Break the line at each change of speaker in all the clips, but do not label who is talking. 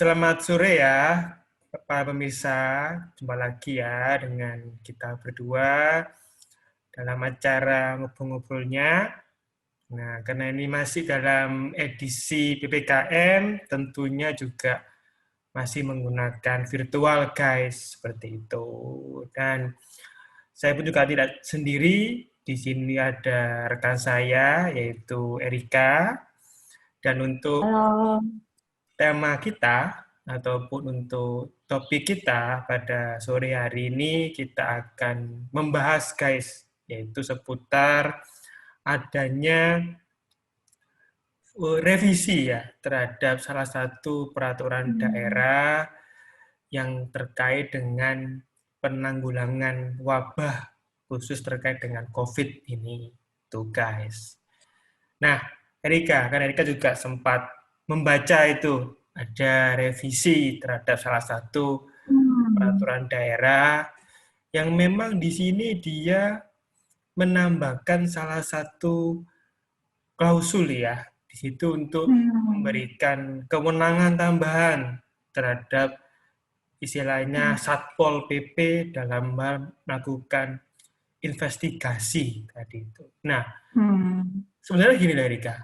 Selamat sore ya, para pemirsa. Jumpa lagi ya dengan kita berdua dalam acara ngobrol-ngobrolnya. Nah, karena ini masih dalam edisi PPKM, tentunya juga masih menggunakan virtual, guys, seperti itu. Dan saya pun juga tidak sendiri. Di sini ada rekan saya, yaitu Erika. Dan untuk
Halo.
tema kita ataupun untuk topik kita pada sore hari ini kita akan membahas, guys, yaitu seputar adanya revisi ya terhadap salah satu peraturan
Hmm.
daerah yang terkait dengan penanggulangan wabah khusus terkait dengan COVID ini, tuh guys. Nah, Erika juga sempat membaca itu ada revisi terhadap salah satu
Hmm.
peraturan daerah yang memang di sini dia menambahkan salah satu klausul ya di situ untuk
Hmm.
memberikan kewenangan tambahan terhadap istilahnya Satpol PP dalam melakukan investigasi tadi itu. Nah,
Hmm.
sebenarnya gini lah Erika,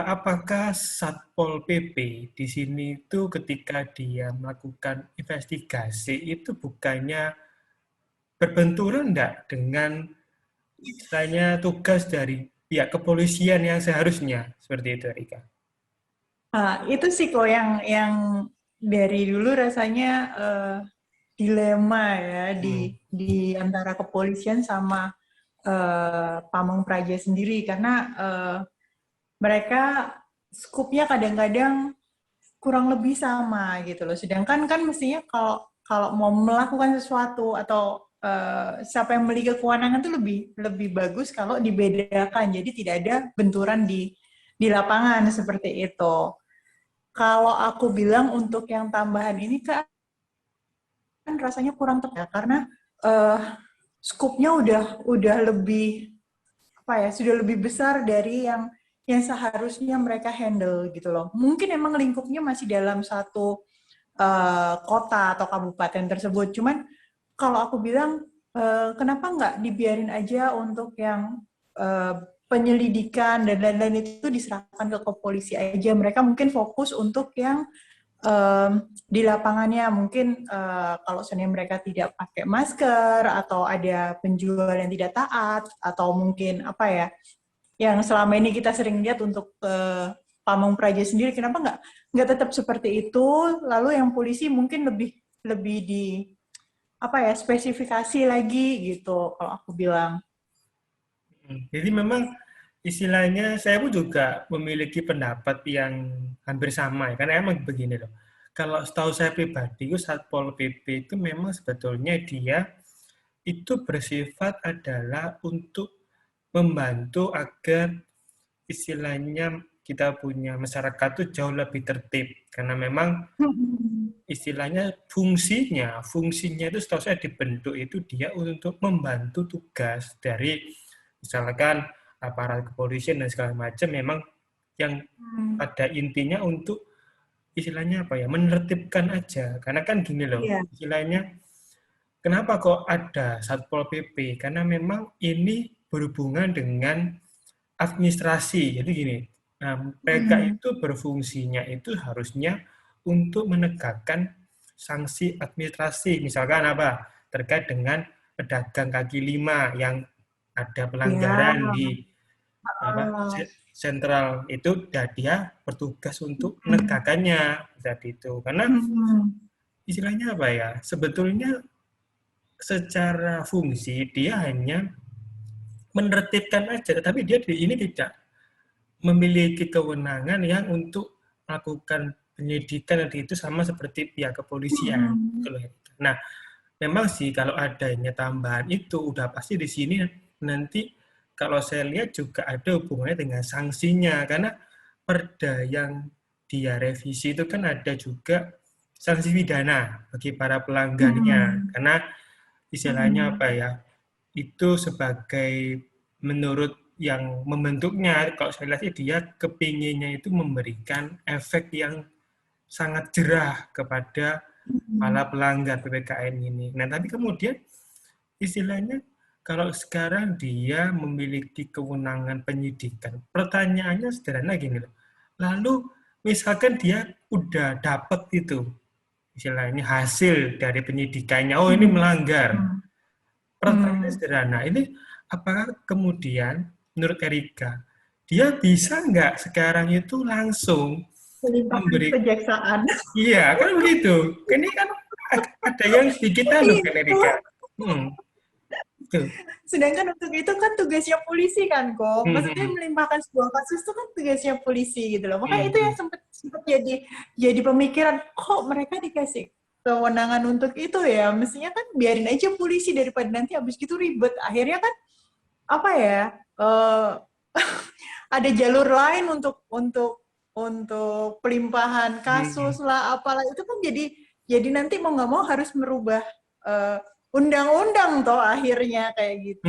apakah Satpol PP di sini itu ketika dia melakukan investigasi itu bukannya berbenturan enggak dengan istilahnya tugas dari pihak kepolisian yang seharusnya seperti itu, Erika?
Itu sih kok yang dari dulu rasanya eh, dilema ya
Hmm.
di antara kepolisian sama Pamong Praja sendiri karena mereka skupnya kadang-kadang kurang lebih sama gitu loh. Sedangkan kan mestinya kalau kalau mau melakukan sesuatu atau siapa yang memiliki kewenangan itu lebih lebih bagus kalau dibedakan. Jadi tidak ada benturan di lapangan seperti itu. Kalau aku bilang untuk yang tambahan ini kan rasanya kurang tepat karena uh, skupnya udah lebih apa ya sudah lebih besar dari yang seharusnya mereka handle gitu loh. Mungkin emang lingkupnya masih dalam satu kota atau kabupaten tersebut. Cuman kalau aku bilang kenapa nggak dibiarin aja untuk yang uh, penyelidikan dan lain-lain itu diserahkan ke kepolisi aja. Mereka mungkin fokus untuk yang di lapangannya mungkin kalau seandainya mereka tidak pakai masker atau ada penjual yang tidak taat atau mungkin apa ya yang selama ini kita sering lihat untuk Pamong Praja sendiri kenapa nggak tetap seperti itu lalu yang polisi mungkin lebih lebih di apa ya spesifikasi lagi gitu kalau aku bilang.
Jadi memang istilahnya saya pun juga memiliki pendapat yang hampir sama ya. Karena emang begini loh. Kalau setahu saya pribadi, itu Satpol PP itu memang sebetulnya dia itu bersifat adalah untuk membantu agar istilahnya kita punya masyarakat itu jauh lebih tertib. Karena memang istilahnya fungsinya itu setahu saya dibentuk itu dia untuk membantu tugas dari misalkan aparat kepolisian dan segala macam memang yang
Hmm,
pada intinya untuk istilahnya apa ya menertibkan aja karena kan gini loh
iya.
istilahnya kenapa kok ada Satpol PP karena memang ini berhubungan dengan administrasi jadi gini mereka
Hmm,
itu berfungsinya itu harusnya untuk menegakkan sanksi administrasi misalkan apa terkait dengan pedagang kaki lima yang ada
iya.
pelanggaran di apa sentral itu dan dia bertugas untuk
Hmm,
menegakkannya tadi itu karena
hmm,
istilahnya apa ya sebetulnya secara fungsi dia hanya menertibkan aja tapi dia di ini tidak memiliki kewenangan yang untuk melakukan penyidikan itu sama seperti pihak kepolisian
hmm.
gitu loh. Nah memang sih kalau adanya tambahan itu udah pasti di sini nanti kalau saya lihat juga ada hubungannya dengan sanksinya karena perda yang dia revisi itu kan ada juga sanksi pidana bagi para pelanggannya
Hmm.
karena istilahnya
Hmm.
apa ya itu sebagai menurut yang membentuknya kalau saya lihat sih dia kepinginnya itu memberikan efek yang sangat jerah kepada para pelanggar PPKN ini. Nah, tapi kemudian istilahnya kalau sekarang dia memiliki kewenangan penyidikan, pertanyaannya sederhana gini loh. Lalu misalkan dia udah dapat itu, istilahnya hasil dari penyidikannya, oh ini melanggar. Pertanyaannya sederhana, ini apakah kemudian menurut Erika, dia bisa nggak sekarang itu langsung
Melimpahkan
memberi,
kejaksaan.
iya kan begitu, ini kan ada yang sedikit anu kan
Itu.
Erika. Itu.
Sedangkan untuk itu kan tugasnya polisi kan kok. Maksudnya melimpahkan sebuah kasus itu kan tugasnya polisi gitu loh. Makanya itu yang sempat jadi pemikiran, kok mereka dikasih kewenangan untuk itu ya. Mestinya kan biarin aja polisi daripada nanti habis gitu ribet. Akhirnya kan apa ya? Ada jalur lain untuk pelimpahan kasus lah apalah itu kan jadi nanti mau nggak mau harus merubah undang-undang toh akhirnya kayak gitu.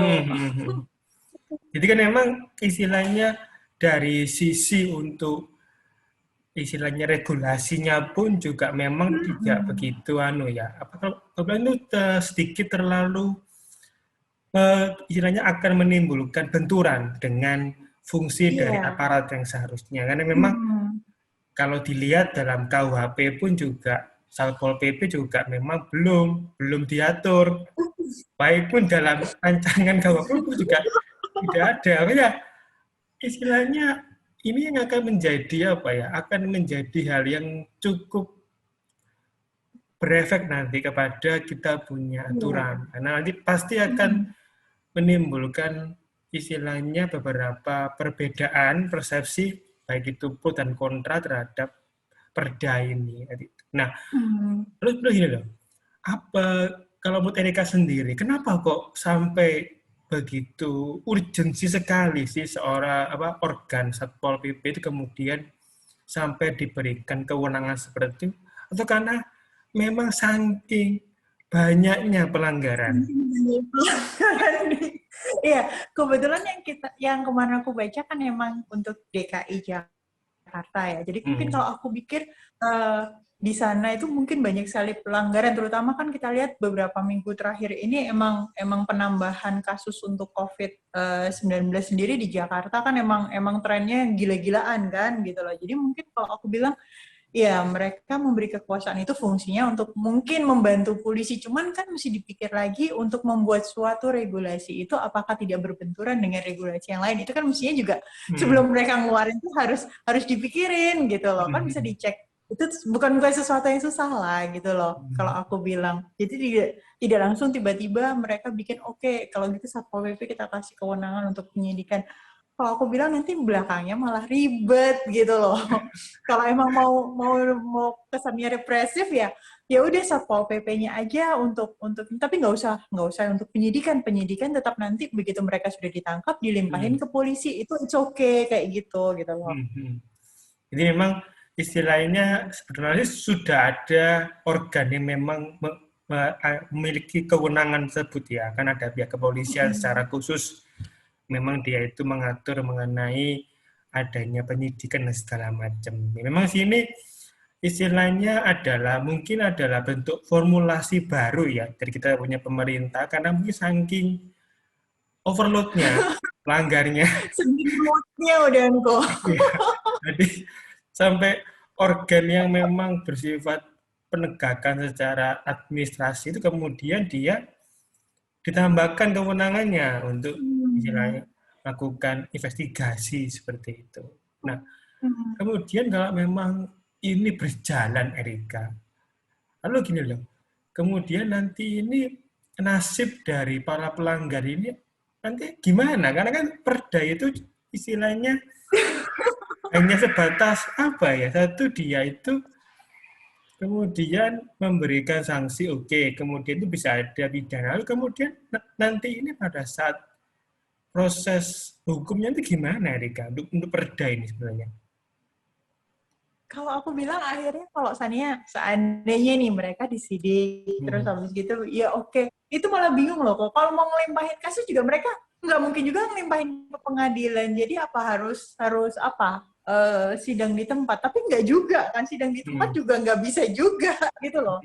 Jadi kan memang istilahnya dari sisi untuk istilahnya regulasinya pun juga memang tidak begitu anu ya. Apa kalau itu sedikit terlalu istilahnya akan menimbulkan benturan dengan fungsi dari aparat yang seharusnya. Karena memang kalau dilihat dalam KUHP pun juga Satpol PP juga memang belum diatur. Baik pun dalam rancangan KUHP pun juga tidak ada. Ya, istilahnya ini yang akan menjadi apa ya? Akan menjadi hal yang cukup berefek nanti kepada kita punya aturan. Karena nanti pasti akan menimbulkan istilahnya beberapa perbedaan persepsi baik itu pro dan kontra terhadap perda ini. Nah, terus gini loh, apa kalau menurut Erika sendiri, kenapa kok sampai begitu urgensi sekali sih seorang organ Satpol PP itu kemudian sampai diberikan kewenangan seperti itu? Atau karena memang saking banyaknya pelanggaran?
Iya, kebetulan yang kemarin aku baca kan emang untuk DKI Jakarta ya. Jadi mungkin kalau aku pikir di sana itu mungkin banyak sekali pelanggaran, terutama kan kita lihat beberapa minggu terakhir ini emang penambahan kasus untuk COVID-19 sendiri di Jakarta kan emang trennya gila-gilaan kan gitu loh. Jadi mungkin kalau aku bilang ya, mereka memberi kekuasaan itu fungsinya untuk mungkin membantu polisi. Cuman kan mesti dipikir lagi untuk membuat suatu regulasi itu apakah tidak berbenturan dengan regulasi yang lain. Itu kan mestinya juga sebelum mereka ngeluarin itu harus dipikirin gitu loh. Kan bisa dicek. Itu bukan sesuatu yang susah lah gitu loh kalau aku bilang. Jadi tidak langsung tiba-tiba mereka bikin oke, kalau gitu Satpol PP kita kasih kewenangan untuk penyidikan. Kalau aku bilang nanti belakangnya malah ribet gitu loh. Kalau emang mau kesannya represif ya udah Satpol PP-nya aja untuk tapi nggak usah untuk penyidikan tetap nanti begitu mereka sudah ditangkap dilimpahin ke polisi itu it's okay kayak gitu loh.
Jadi memang istilahnya sebenarnya sudah ada organ yang memang memiliki kewenangan tersebut ya, kan ada pihak kepolisian secara khusus memang dia itu mengatur mengenai adanya penyidikan dan segala macam. Memang sini istilahnya mungkin adalah bentuk formulasi baru ya dari kita punya pemerintah karena mungkin saking overload-nya, pelanggarnya.
Seminggunya udah kok.
Jadi sampai organ yang memang bersifat penegakan secara administrasi itu kemudian dia ditambahkan kewenangannya untuk istilahnya melakukan investigasi seperti itu. Nah, kemudian kalau memang ini berjalan Erika, lalu gini loh, kemudian nanti ini nasib dari para pelanggar ini nanti gimana? Karena kan perda itu istilahnya hanya sebatas apa ya? Satu dia itu kemudian memberikan sanksi, oke, kemudian itu bisa ada pidana. Lalu kemudian nanti ini pada saat proses hukumnya itu gimana, Rika, untuk perda ini sebenarnya?
Kalau aku bilang akhirnya kalau seandainya nih mereka disidik terus habis gitu ya oke. Itu malah bingung loh kok. Kalau mau ngelimpahin kasus juga mereka nggak mungkin juga ngelimpahin ke pengadilan. Jadi apa harus apa? sidang di tempat, tapi nggak juga kan, sidang di tempat juga nggak bisa juga gitu loh.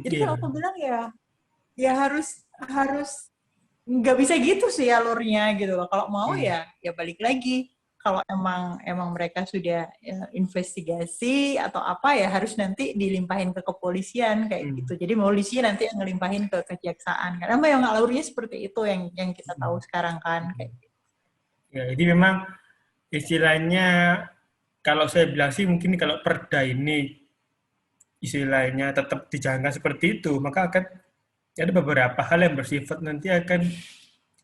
Jadi
Iya.
kalau aku bilang ya harus nggak bisa gitu sih alurnya gitu loh. Kalau mau ya balik lagi. Kalau emang mereka sudah investigasi atau apa ya harus nanti dilimpahin ke kepolisian kayak gitu. Jadi polisi nanti yang ngelimpahin ke kejaksaan. Karena yang alurnya seperti itu yang kita tahu sekarang kan kayak gitu.
Ya, jadi memang istilahnya kalau saya bilang sih mungkin kalau perda ini istilahnya tetap dijalankan seperti itu, maka akan ada beberapa hal yang bersifat nanti akan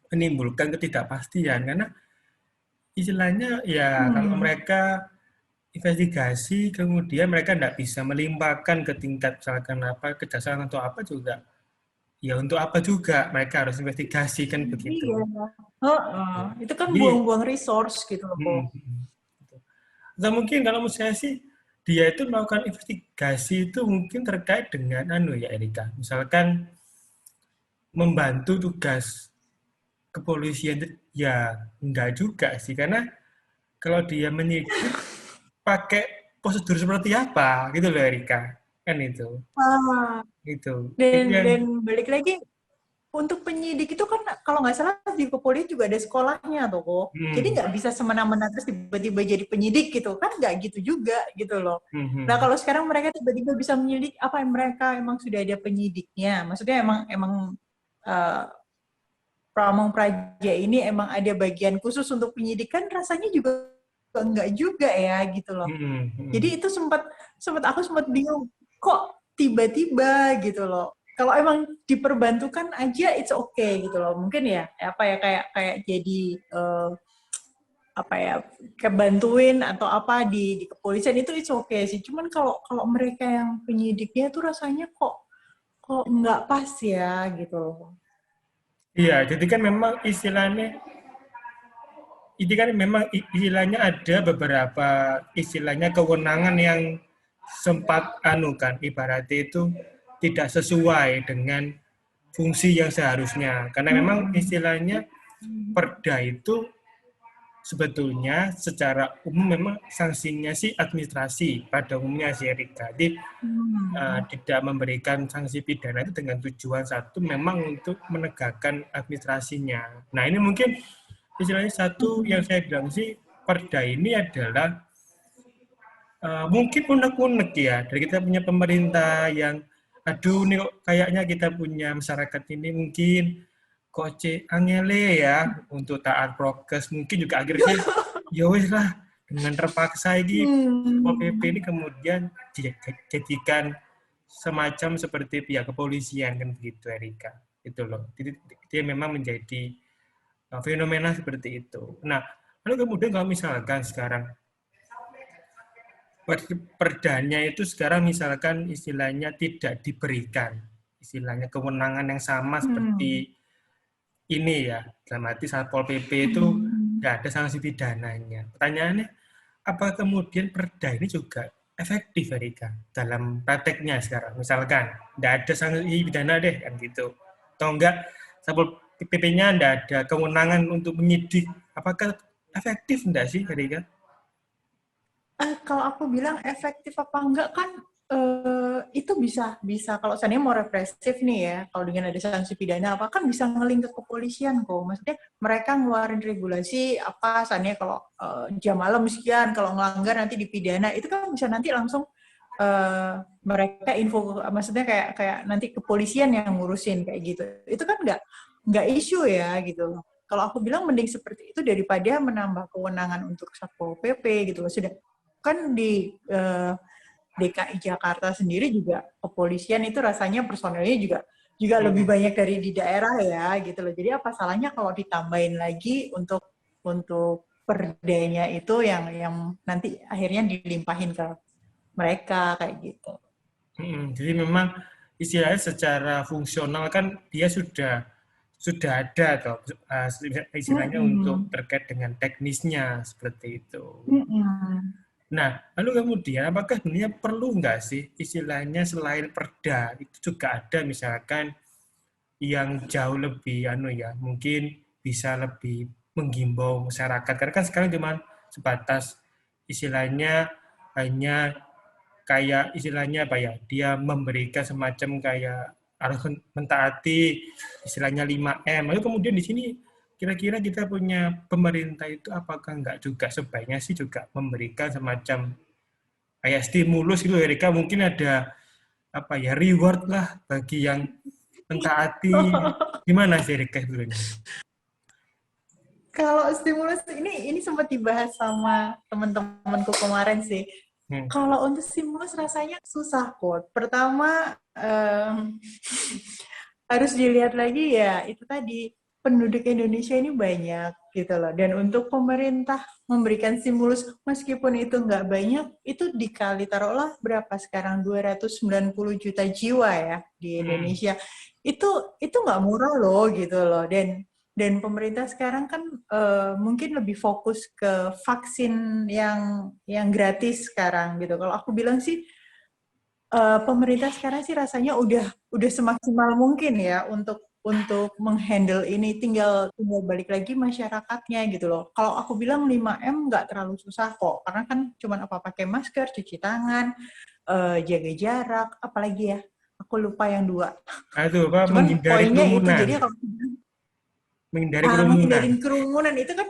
menimbulkan ketidakpastian karena istilahnya ya kalau mereka investigasi kemudian mereka tidak bisa melimpahkan ke tingkat misalkan apa kejaksaan atau apa juga ya untuk apa juga mereka harus investigasi kan begitu.
Iya. Itu kan
Jadi
buang-buang resource gitu loh.
atau mungkin kalau menurut saya sih dia itu melakukan investigasi itu mungkin terkait dengan anu ya Erika misalkan membantu tugas kepolisian ya enggak juga sih karena kalau dia menyidik pakai prosedur seperti apa gitu loh Erika kan itu yang
Dan balik lagi untuk penyidik itu kan kalau nggak salah di kepolisian juga ada sekolahnya tuh kok. Jadi
hmm,
nggak bisa semena-mena terus tiba-tiba jadi penyidik gitu kan nggak gitu juga gitu loh.
hmm,
Nah
hmm.
kalau sekarang mereka tiba-tiba bisa menyidik apa yang mereka emang sudah ada penyidiknya. Maksudnya emang uh, Pramong Praja ini emang ada bagian khusus untuk penyidikan rasanya juga enggak juga ya gitu loh.
Hmm, hmm.
Jadi itu aku sempat bingung kok tiba-tiba gitu loh. Kalau emang diperbantukan aja it's okay gitu loh. Mungkin ya apa ya kayak jadi apa ya kebantuin atau apa di kepolisian itu it's okay sih. Cuman kalau mereka yang penyidiknya tuh rasanya kok nggak pas ya gitu loh.
Iya, jadi kan memang istilahnya ini kan memang istilahnya ada beberapa istilahnya kewenangan yang sempat anu kan ibaratnya itu tidak sesuai dengan fungsi yang seharusnya karena memang istilahnya perda itu sebetulnya secara umum memang sanksinya sih administrasi pada umumnya sih Erika. Jadi tidak memberikan sanksi pidana itu dengan tujuan satu memang untuk menegakkan administrasinya. Nah ini mungkin istilahnya satu yang saya bilang sih perda ini adalah mungkin unek-unek ya dari kita punya pemerintah yang aduh nih kok kayaknya kita punya masyarakat ini mungkin kok angele ya untuk taat prokes mungkin juga akhirnya ya wes lah dengan terpaksa ini PP ini kemudian dijadikan semacam seperti pihak kepolisian kan begitu Erika itu loh jadi dia memang menjadi fenomena seperti itu. Nah lalu kemudian kalau misalkan sekarang perdanya itu sekarang misalkan istilahnya tidak diberikan istilahnya kewenangan yang sama seperti ini ya dalam arti Satpol PP itu nggak ada sanksi pidananya. Pertanyaannya apa kemudian perda ini juga efektif Erika dalam prakteknya sekarang misalkan nggak ada sanksi pidana deh kan gitu atau enggak Satpol PP-nya nggak ada kewenangan untuk menyidik apakah efektif enggak sih Erika?
Kalau aku bilang efektif apa enggak kan itu bisa kalau seandainya mau represif nih ya kalau dengan ada sanksi pidana apa kan bisa ngeling ke kepolisian kok maksudnya mereka ngeluarin regulasi apa seandainya kalau jam malam sekian kalau ngelanggar nanti dipidana itu kan bisa nanti langsung mereka info maksudnya kayak nanti kepolisian yang ngurusin kayak gitu itu kan nggak isu ya gitu kalau aku bilang mending seperti itu daripada menambah kewenangan untuk Satpol PP gitu sudah kan di DKI Jakarta sendiri juga kepolisian itu rasanya personelnya juga lebih banyak dari di daerah ya gitu loh. Jadi apa salahnya kalau ditambahin lagi untuk perdanya itu yang nanti akhirnya dilimpahin ke mereka kayak gitu.
Jadi memang istilahnya secara fungsional kan dia sudah ada toh istilahnya untuk terkait dengan teknisnya seperti itu. Nah, lalu kemudian apakah sebenarnya perlu nggak sih istilahnya selain perda itu juga ada misalkan yang jauh lebih mungkin bisa lebih menghimbau masyarakat karena kan sekarang cuma sebatas istilahnya hanya kayak istilahnya apa ya, dia memberikan semacam kayak harus mentaati istilahnya 5M. Lalu kemudian di sini kira-kira kita punya pemerintah itu apakah enggak juga sebaiknya sih juga memberikan semacam kayak stimulus gitu Erika, mungkin ada apa ya, reward lah bagi yang mentaati. Gimana sih Erika sebenarnya?
Kalau stimulus ini sempat dibahas sama teman-temanku kemarin sih.
Hmm.
Kalau untuk stimulus rasanya susah kok. Pertama harus dilihat lagi ya itu tadi penduduk Indonesia ini banyak gitu loh. Dan untuk pemerintah memberikan stimulus meskipun itu nggak banyak, itu dikali taruhlah berapa sekarang 290 juta jiwa ya di Indonesia. Itu nggak murah loh gitu loh. Dan pemerintah sekarang kan mungkin lebih fokus ke vaksin yang gratis sekarang gitu. Kalau aku bilang sih pemerintah sekarang sih rasanya udah semaksimal mungkin ya untuk menghandle ini, tinggal balik lagi masyarakatnya gitu loh. Kalau aku bilang 5M nggak terlalu susah kok, karena kan cuma apa pakai masker, cuci tangan, jaga jarak, apalagi ya, aku lupa yang 2.
Aduh, apa,
Cuman
menghindari
poinnya itu
kerumunan.
jadi kalau
Menghindari kerumunan.
menghindarin kerumunan itu kan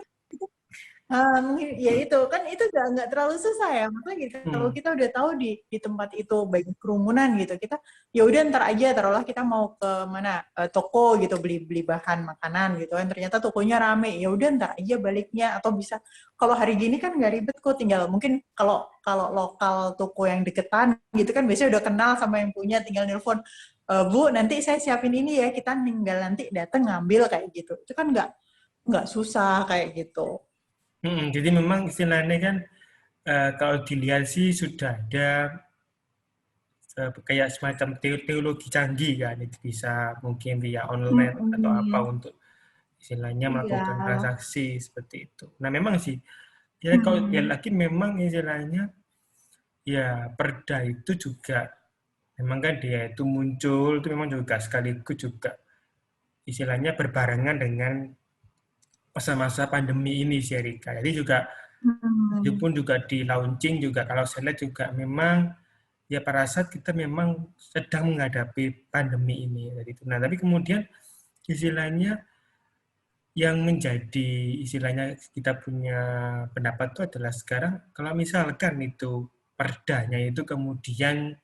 ya itu kan itu nggak terlalu susah ya, makanya gitu. Kalau
Hmm.
kita udah tahu di tempat itu banyak kerumunan gitu, kita ya udah ntar aja taruhlah kita mau ke mana toko gitu beli bahan makanan gitu kan, ternyata tokonya rame, ya udah ntar aja baliknya. Atau bisa kalau hari gini kan nggak ribet kok, tinggal mungkin kalau kalau lokal toko yang deketan gitu kan biasanya udah kenal sama yang punya, tinggal nelpon, Bu nanti saya siapin ini ya, kita tinggal nanti datang ngambil kayak gitu. Itu kan nggak susah kayak gitu.
Jadi memang istilahnya kan kalau dilihat sih sudah ada kayak semacam teologi canggih kan, itu bisa mungkin via online atau apa
Mm-mm.
untuk istilahnya
Iya.
melakukan transaksi seperti itu. Nah memang sih, ya kalau lihat
Mm-mm.
lagi memang istilahnya ya perda itu juga memang kan dia itu muncul itu memang juga sekaligus juga istilahnya berbarengan dengan masa-masa pandemi ini sih Erika. Jadi juga
Mm-mm.
meskipun juga di launching juga kalau saya lihat juga memang ya pada saat kita memang sedang menghadapi pandemi ini. Nah, tapi kemudian istilahnya yang menjadi istilahnya kita punya pendapat itu adalah sekarang kalau misalkan itu perdanya itu kemudian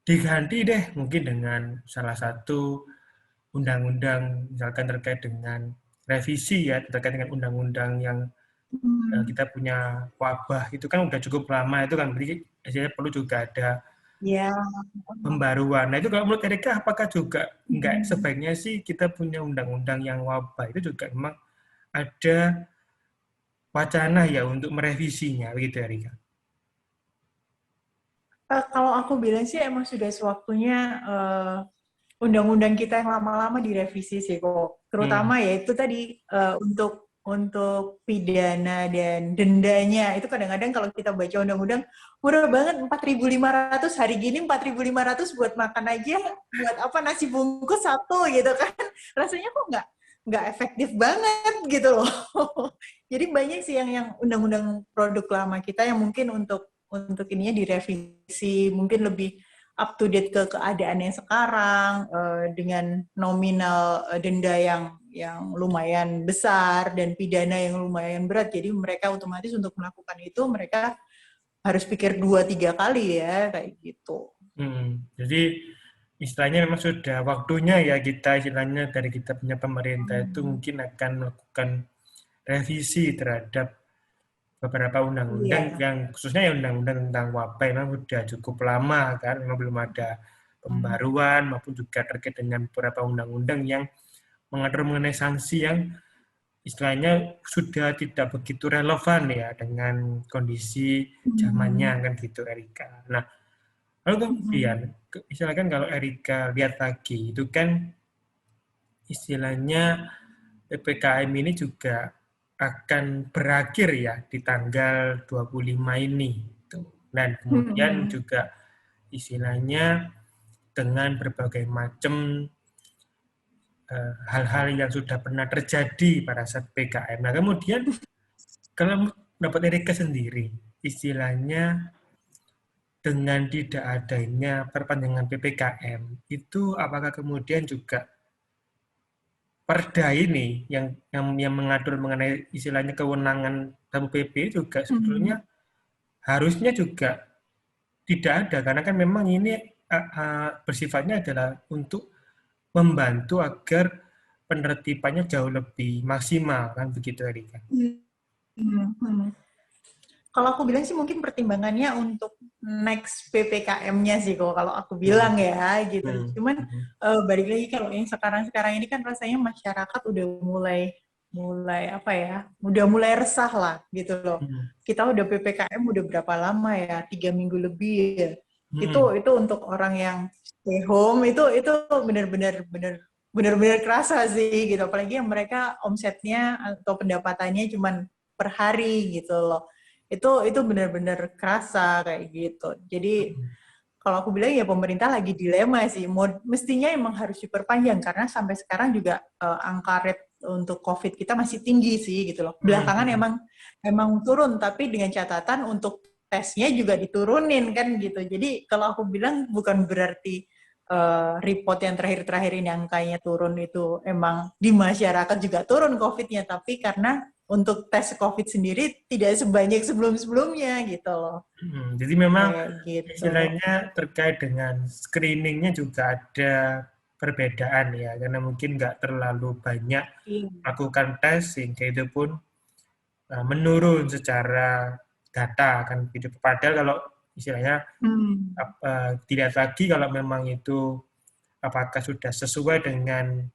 diganti deh mungkin dengan salah satu undang-undang misalkan terkait dengan revisi ya terkait dengan undang-undang yang
Mm.
kita punya wabah itu kan udah cukup lama itu kan berarti istilahnya perlu juga ada
Ya.
pembaruan. Nah itu kalau menurut Erika apakah juga enggak
Mm.
sebaiknya sih kita punya undang-undang yang wabah itu juga memang ada wacana ya untuk merevisinya begitu Erika.
Kalau aku bilang sih emang sudah sewaktunya undang-undang kita yang lama-lama direvisi sih kok.
Hmm.
Terutama ya itu tadi untuk pidana dan dendanya itu kadang-kadang kalau kita baca undang-undang murah banget 4.500 hari gini, 4.500 buat makan aja, buat apa nasi bungkus satu gitu kan. Rasanya kok nggak efektif banget gitu loh. Jadi banyak sih yang undang-undang produk lama kita yang mungkin untuk ininya direvisi, mungkin lebih up to date ke keadaan yang sekarang, dengan nominal denda yang lumayan besar dan pidana yang lumayan berat. Jadi mereka otomatis untuk melakukan itu mereka harus pikir 2-3 kali ya kayak gitu.
Jadi istilahnya memang sudah waktunya ya kita istilahnya dari kita punya pemerintah itu mungkin akan melakukan revisi terhadap beberapa undang-undang
Iya.
yang khususnya ya undang-undang tentang wabah memang sudah cukup lama kan, memang belum ada pembaruan maupun juga terkait dengan beberapa undang-undang yang mengatur mengenai sanksi yang istilahnya sudah tidak begitu relevan ya dengan kondisi zamannya kan gitu Erika. Nah, lalu kemudian misalkan kalau Erika lihat lagi itu kan istilahnya PPKM ini juga akan berakhir ya di tanggal 25 ini. Dan kemudian juga istilahnya dengan berbagai macam hal-hal yang sudah pernah terjadi pada saat PKM. Nah kemudian kalau dapat Erika sendiri, istilahnya dengan tidak adanya perpanjangan PPKM, itu apakah kemudian juga Perda ini yang mengatur mengenai istilahnya kewenangan Tamu PP juga sebetulnya harusnya juga tidak ada karena kan memang ini bersifatnya adalah untuk membantu agar penertibannya jauh lebih maksimal kan begitu Erika.
Kalau aku bilang sih mungkin pertimbangannya untuk next PPKM-nya sih kalau aku bilang ya gitu. Cuman balik lagi kalau yang sekarang ini kan rasanya masyarakat udah mulai apa ya, udah mulai resah lah gitu loh. Kita udah PPKM udah berapa lama ya? 3 minggu lebih ya. Itu untuk orang yang stay home itu benar-benar kerasa sih gitu. Apalagi yang mereka omsetnya atau pendapatannya cuman per hari gitu loh. Itu benar-benar kerasa kayak gitu. Jadi kalau aku bilang ya pemerintah lagi dilema sih. Mestinya emang harus diperpanjang karena sampai sekarang juga angka rate untuk COVID kita masih tinggi sih gitu loh. Belakangan emang turun tapi dengan catatan untuk tesnya juga diturunin kan gitu. Jadi kalau aku bilang bukan berarti report yang terakhir ini angkanya turun itu emang di masyarakat juga turun COVID-nya, tapi karena untuk tes COVID sendiri tidak sebanyak sebelum-sebelumnya gitu loh.
Jadi memang
gitu.
istilahnya terkait dengan screeningnya juga ada perbedaan ya, karena mungkin nggak terlalu banyak melakukan tes sehingga itu pun menurun secara data kan gitu. Padahal kalau istilahnya tidak lagi kalau memang itu apakah sudah sesuai dengan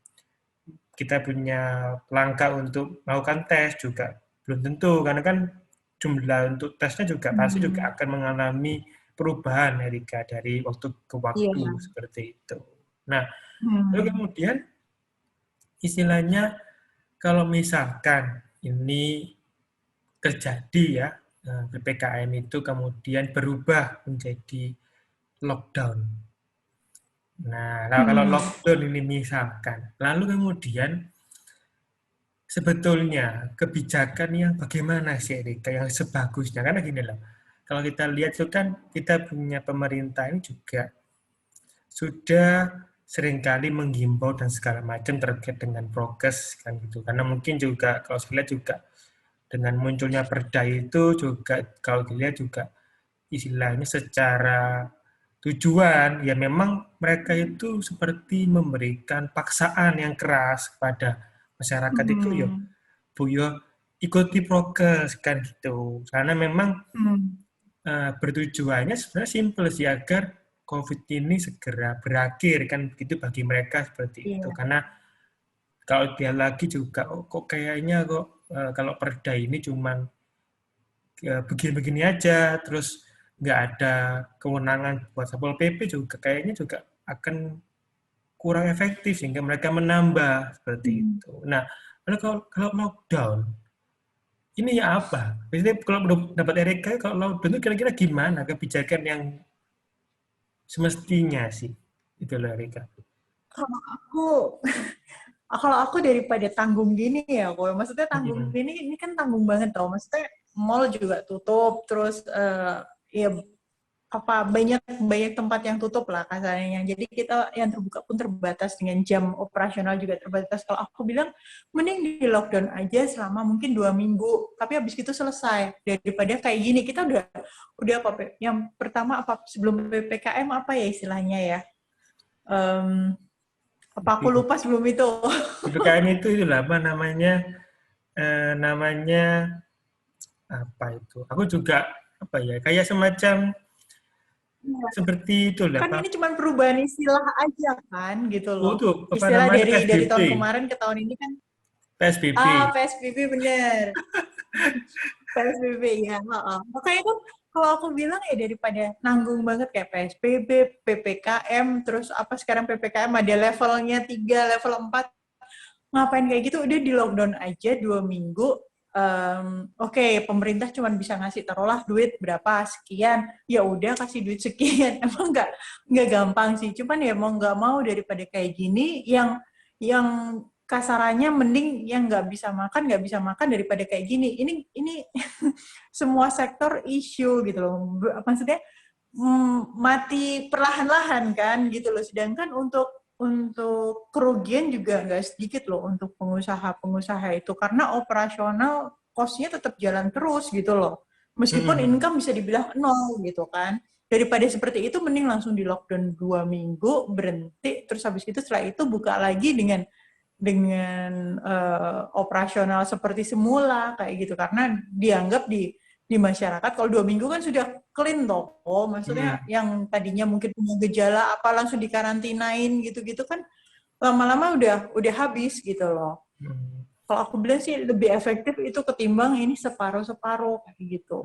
kita punya langkah untuk melakukan tes juga belum tentu karena kan jumlah untuk tesnya juga pasti juga akan mengalami perubahan Erika dari waktu ke waktu seperti itu. Nah, lalu kemudian istilahnya kalau misalkan ini terjadi ya PPKM itu kemudian berubah menjadi lockdown. Nah, kalau lockdown ini misalkan, lalu kemudian sebetulnya kebijakan yang bagaimana sih Erika yang sebagusnya? Karena gini loh, kalau kita lihat itu kan kita punya pemerintah ini juga sudah seringkali menghimbau dan segala macam terkait dengan prokes kan gitu. Karena mungkin juga kalau saya lihat juga dengan munculnya perda itu juga kalau dilihat juga istilahnya secara tujuan ya memang mereka itu seperti memberikan paksaan yang keras kepada masyarakat itu ya Bu yo ikuti prokes kan gitu karena memang bertujuannya sebenarnya simpel sih agar COVID ini segera berakhir kan begitu bagi mereka seperti itu karena kalau dia lagi juga kok kayaknya kok kalau perda ini cuman begini-begini aja terus nggak ada kewenangan buat Satpol PP juga kayaknya juga akan kurang efektif sehingga mereka menambah seperti itu. Nah, lalu kalau lockdown ini ya apa? Biasanya kalau dapat Erika kalau lockdown itu kira-kira gimana kebijakan yang semestinya sih? Itu loh Erika.
Kalau aku daripada tanggung gini ya, maksudnya tanggung gini ini kan tanggung banget tau. Maksudnya mall juga tutup, terus ya banyak tempat yang tutup lah kasarnya. Jadi kita yang terbuka pun terbatas dengan jam operasional juga terbatas. Kalau aku bilang mending di lockdown aja selama mungkin 2 minggu, tapi habis itu selesai daripada kayak gini. Kita udah apa? Yang pertama apa sebelum PPKM apa ya istilahnya ya? Apa aku lupa sebelum itu?
PPKM itu apa namanya? Namanya apa itu? Aku juga apa ya? Kayak semacam seperti itu lah.
Kan ini cuma perubahan istilah aja kan gitu loh.
Tuh, apa
Istilah
namanya
dari
PSBB.
tahun kemarin ke tahun ini kan
PSBB.
PSBB bener. PSBB ya. Makanya kan kalau aku bilang ya daripada nanggung banget kayak PSBB, PPKM, terus apa sekarang PPKM ada levelnya 3, level 4. Ngapain kayak gitu? Udah di lockdown aja 2 minggu. Oke, pemerintah cuma bisa ngasih taruhlah duit berapa sekian, ya udah kasih duit sekian. Emang nggak gampang sih, cuman ya mau nggak mau daripada kayak gini yang kasarannya mending yang nggak bisa makan daripada kayak gini. Ini semua sektor isu gitu loh. Maksudnya mati perlahan-lahan kan gitu loh. Sedangkan untuk kerugian juga nggak sedikit loh untuk pengusaha-pengusaha itu karena operasional cost-nya tetap jalan terus gitu loh. Meskipun income bisa dibilang nol gitu kan. Daripada seperti itu mending langsung di lockdown 2 minggu berhenti terus habis itu setelah itu buka lagi dengan operasional seperti semula kayak gitu karena dianggap di masyarakat kalau 2 minggu kan sudah clean toh. Oh, maksudnya yang tadinya mungkin punya gejala apa langsung dikarantinain gitu-gitu kan lama-lama udah habis gitu loh. Kalau aku bilang sih lebih efektif itu ketimbang ini separuh-separuh kayak gitu.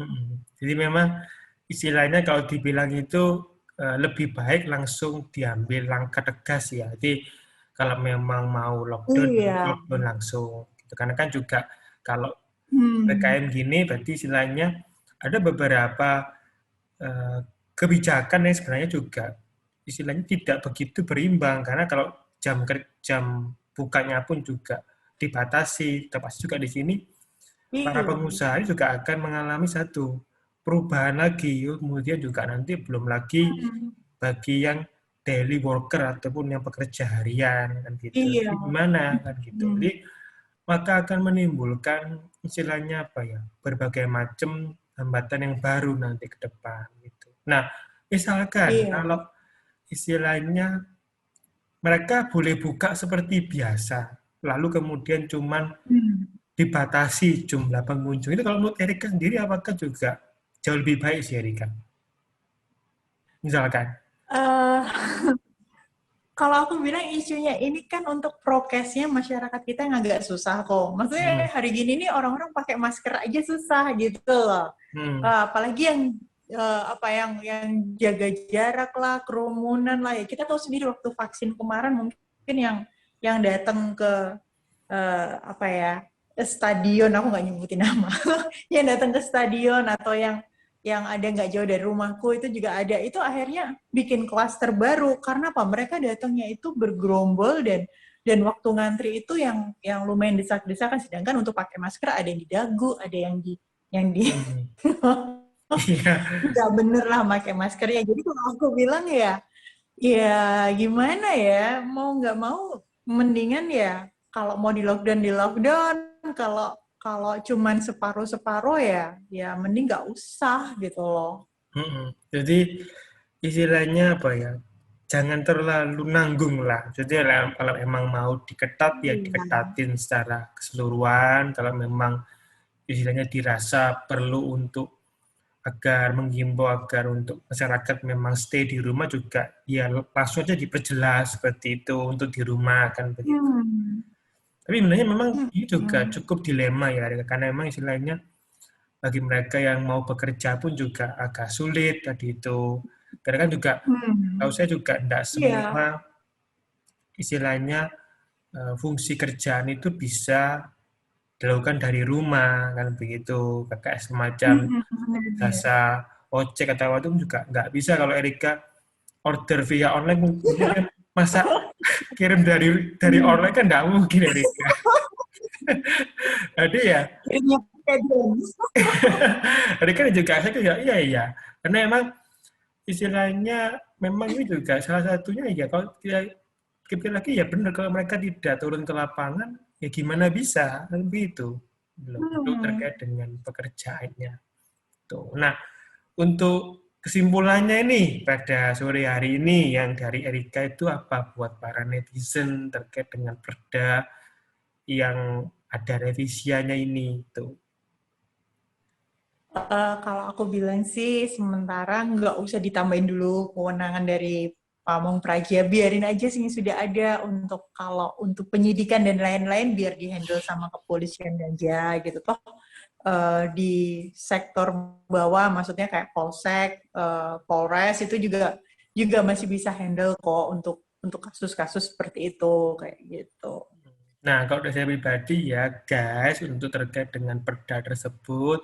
Jadi memang istilahnya kalau dibilang itu lebih baik langsung diambil langkah tegas ya. Jadi kalau memang mau lockdown,
Iya.
lockdown langsung. Gitu. Karena kan juga kalau PPKM gini berarti istilahnya ada beberapa kebijakan yang sebenarnya juga istilahnya tidak begitu berimbang karena kalau jam bukanya pun juga dibatasi, terpaksa juga di sini para
Iya.
pengusaha ini juga akan mengalami satu perubahan lagi, kemudian juga nanti belum lagi bagi yang daily worker ataupun yang pekerja harian kan gitu.
Iya.
Jadi gimana kan gitu. Jadi maka akan menimbulkan istilahnya apa ya berbagai macam hambatan yang baru nanti ke depan gitu. Nah, misalkan
Iya.
kalau istilahnya mereka boleh buka seperti biasa, lalu kemudian cuman dibatasi jumlah pengunjung. Itu kalau menurut Erika sendiri apakah juga jauh lebih baik sih Erika? Misalkan.
Eh, kalau aku bilang isunya ini kan untuk prokesnya masyarakat kita yang agak susah kok.
Hmm.
Maksudnya hari gini nih orang-orang pakai masker aja susah gitu loh.
Hmm.
Apalagi yang yang jaga jarak lah, kerumunan lah ya. Kita tahu sendiri waktu vaksin kemarin mungkin yang datang ke stadion, aku nggak nyebutin nama, yang datang ke stadion atau yang ada nggak jauh dari rumahku itu juga ada, itu akhirnya bikin klaster baru karena apa, mereka datangnya itu bergerombol dan waktu ngantri itu yang lumayan desak-desakan, sedangkan untuk pakai masker ada yang di dagu, ada yang di
Hmm. Iya.
nggak bener lah pakai maskernya. Jadi kalau aku bilang ya gimana ya, mau nggak mau mendingan ya kalau mau di lockdown, kalau kalau cuman separuh-separuh ya mending nggak usah gitu loh.
Jadi istilahnya apa ya? Jangan terlalu nanggung lah. Jadi kalau emang mau diketat ya
Iya.
diketatin secara keseluruhan. Kalau memang istilahnya dirasa perlu untuk agar menghimbau agar untuk masyarakat memang stay di rumah juga ya langsung aja diperjelas seperti itu untuk di rumah kan begitu.
Hmm.
Tapi sebenarnya memang ini juga
Hmm.
cukup dilema ya karena memang istilahnya bagi mereka yang mau bekerja pun juga agak sulit tadi itu. Karena kan juga tahu
Hmm.
saya juga tidak
Iya.
semua istilahnya fungsi kerjaan itu bisa dilakukan dari rumah kan begitu. Kayak semacam
Hmm. Benar.
jasa ojek atau apa itu juga nggak bisa kalau Erika order via online mungkin kan masa kirim dari online kan nggak mungkin Erika. Jadi ya
Kirimnya pakai drone.
Erika juga saya juga iya iya karena emang istilahnya memang ini juga salah satunya ya kalau kita lagi ya benar kalau mereka tidak turun ke lapangan ya gimana bisa kan begitu belum itu
Hmm.
terkait dengan pekerjaannya tuh. Nah, untuk kesimpulannya ini pada sore hari ini yang dari Erika itu apa buat para netizen terkait dengan perda yang ada revisiannya ini tuh.
Kalau aku bilang sih sementara nggak usah ditambahin dulu kewenangan dari Pamong Praja, biarin aja sih yang sudah ada, untuk kalau untuk penyidikan dan lain-lain biar dihandle sama kepolisian aja gitu. Toh di sektor bawah maksudnya kayak Polsek, Polres itu juga masih bisa handle kok untuk kasus-kasus seperti itu kayak gitu.
Nah, kalau dari saya pribadi ya guys, untuk terkait dengan perda tersebut,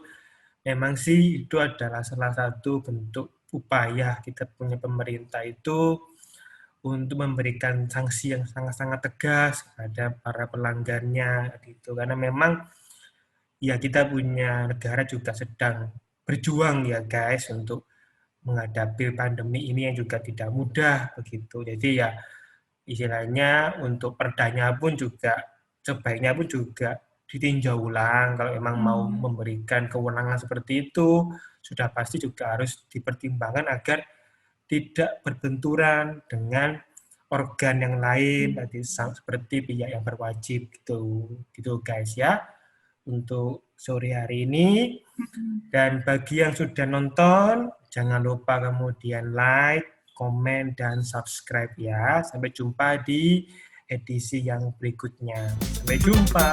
memang sih itu adalah salah satu bentuk upaya kita punya pemerintah itu untuk memberikan sanksi yang sangat-sangat tegas kepada para pelanggannya gitu. Karena memang ya kita punya negara juga sedang berjuang ya guys untuk menghadapi pandemi ini yang juga tidak mudah begitu. Jadi ya istilahnya untuk perdanya pun juga sebaiknya pun juga ditinjau ulang kalau memang mau memberikan kewenangan seperti itu sudah pasti juga harus dipertimbangkan agar tidak berbenturan dengan organ yang lain tadi seperti pihak yang berwajib gitu guys ya untuk sore hari ini. Dan bagi yang sudah nonton jangan lupa kemudian like, komen, dan subscribe ya. Sampai jumpa di edisi yang berikutnya. Sampai jumpa.